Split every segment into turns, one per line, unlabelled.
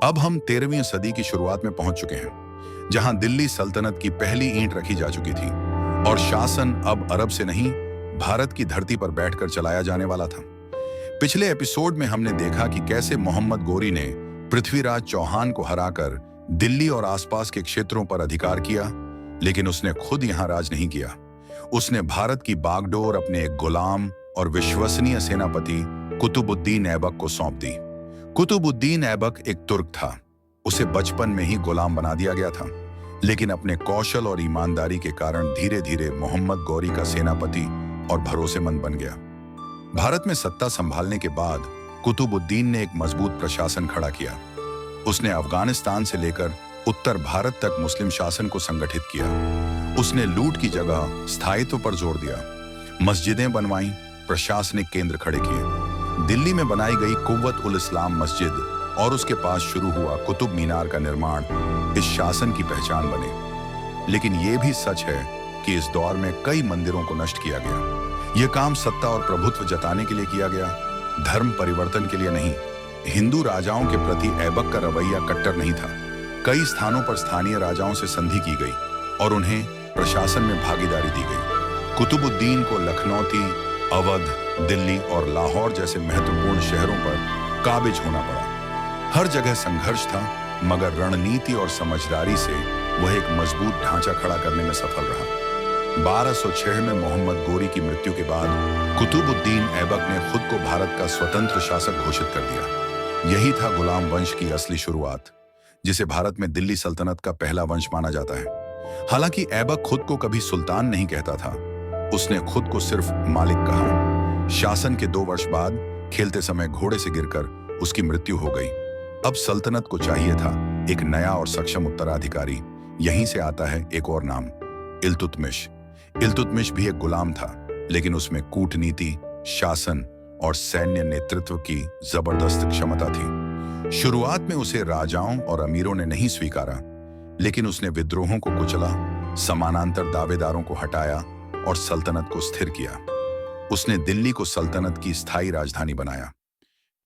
अब हम 13वीं सदी की शुरुआत में पहुंच चुके हैं, जहां दिल्ली सल्तनत की पहली ईंट रखी जा चुकी थी और शासन अब अरब से नहीं, भारत की धरती पर बैठकर चलाया जाने वाला था। पिछले एपिसोड में हमने देखा कि कैसे मोहम्मद गोरी ने पृथ्वीराज चौहान को हराकर दिल्ली और आसपास के क्षेत्रों पर अधिकार किया, लेकिन उसने खुद यहां राज नहीं किया। उसने भारत की बागडोर अपने एक गुलाम और विश्वसनीय सेनापति कुतुबुद्दीन ऐबक को सौंप दी। कुतुबुद्दीन ऐबक एक तुर्क था। उसे बचपन में ही गुलाम बना दिया गया था, लेकिन अपने कौशल और ईमानदारी के कारण धीरे धीरे मोहम्मद गौरी का सेनापति और भरोसेमंद बन गया। भारत में सत्ता संभालने के बाद कुतुबुद्दीन ने एक मजबूत प्रशासन खड़ा किया। उसने अफगानिस्तान से लेकर उत्तर भारत तक मुस्लिम शासन को संगठित किया। उसने लूट की जगह स्थायित्व पर जोर दिया, मस्जिदें बनवाईं, प्रशासनिक केंद्र खड़े किए। दिल्ली में बनाई गई कुव्वत उल इस्लाम मस्जिद और उसके पास शुरू हुआ कुतुब मीनार का निर्माण इस शासन की पहचान बने। लेकिन यह भी सच है कि इस दौर में कई मंदिरों को नष्ट किया गया। यह काम सत्ता और प्रभुत्व जताने के लिए किया गया, धर्म परिवर्तन के लिए नहीं। हिंदू राजाओं के प्रति ऐबक का रवैया कट्टर नहीं था। कई स्थानों पर स्थानीय राजाओं से संधि की गई और उन्हें प्रशासन में भागीदारी दी गई। कुतुबुद्दीन को लखनऊ, अवध, दिल्ली और लाहौर जैसे महत्वपूर्ण शहरों पर काबिज होना पड़ा। हर जगह संघर्ष था, मगर रणनीति और समझदारी से वह एक मजबूत ढांचा खड़ा करने में सफल रहा। 1206 में मोहम्मद गोरी की मृत्यु के बाद कुतुबुद्दीन ऐबक ने खुद को भारत का स्वतंत्र शासक घोषित कर दिया। यही था गुलाम वंश की असली शुरुआत, जिसे भारत में दिल्ली सल्तनत का पहला वंश माना जाता है। हालांकि ऐबक खुद को कभी सुल्तान नहीं कहता था, उसने खुद को सिर्फ मालिक कहा। शासन के 2 वर्ष बाद खेलते समय घोड़े से गिरकर उसकी मृत्यु हो गई। अब सल्तनत को चाहिए था एक नया और सक्षम उत्तराधिकारी। यहीं से आता है एक और नाम, इल्तुतमिश। इल्तुतमिश भी एक गुलाम था, लेकिन उसमें कूटनीति, शासन और सैन्य नेतृत्व की जबरदस्त क्षमता थी। शुरुआत में उसे राजाओं और अमीरों ने नहीं स्वीकारा, लेकिन उसने विद्रोहों को कुचला, समानांतर दावेदारों को हटाया और सल्तनत को स्थिर किया। उसने दिल्ली को सल्तनत की स्थायी राजधानी बनाया।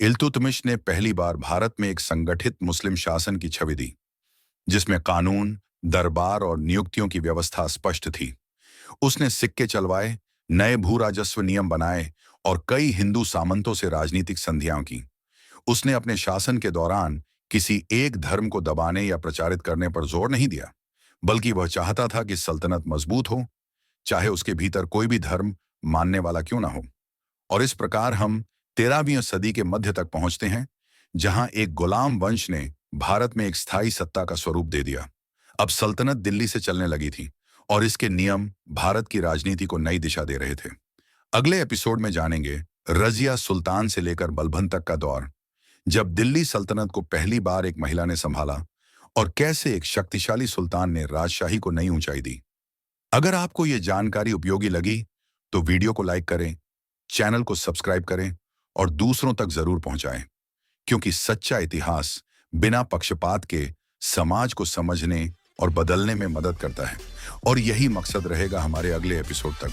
इल्तुतमिश ने पहली बार भारत में एक संगठित मुस्लिम शासन की छवि दी, जिसमें कानून, दरबार और नियुक्तियों की व्यवस्था स्पष्ट थी। उसने सिक्के चलवाए, नए भू राजस्व नियम बनाए और कई हिंदू सामंतों से राजनीतिक संधियां की। उसने अपने शासन के दौरान किसी एक धर्म को दबाने या प्रचारित करने पर जोर नहीं दिया, बल्कि वह चाहता था कि सल्तनत मजबूत हो, चाहे उसके भीतर कोई भी धर्म मानने वाला क्यों ना हो। और इस प्रकार हम 13वीं सदी के मध्य तक पहुंचते हैं, जहां एक गुलाम वंश ने भारत में एक स्थायी सत्ता का स्वरूप दे दिया। अब सल्तनत दिल्ली से चलने लगी थी और इसके नियम भारत की राजनीति को नई दिशा दे रहे थे। अगले एपिसोड में जानेंगे रजिया सुल्तान से लेकर बलबन तक का दौर, जब दिल्ली सल्तनत को पहली बार एक महिला ने संभाला और कैसे एक शक्तिशाली सुल्तान ने राजशाही को नई ऊंचाई दी। अगर आपको ये जानकारी उपयोगी लगी तो वीडियो को लाइक करें, चैनल को सब्सक्राइब करें और दूसरों तक जरूर पहुंचाएं, क्योंकि सच्चा इतिहास बिना पक्षपात के समाज को समझने और बदलने में मदद करता है। और यही मकसद रहेगा हमारे अगले एपिसोड तक।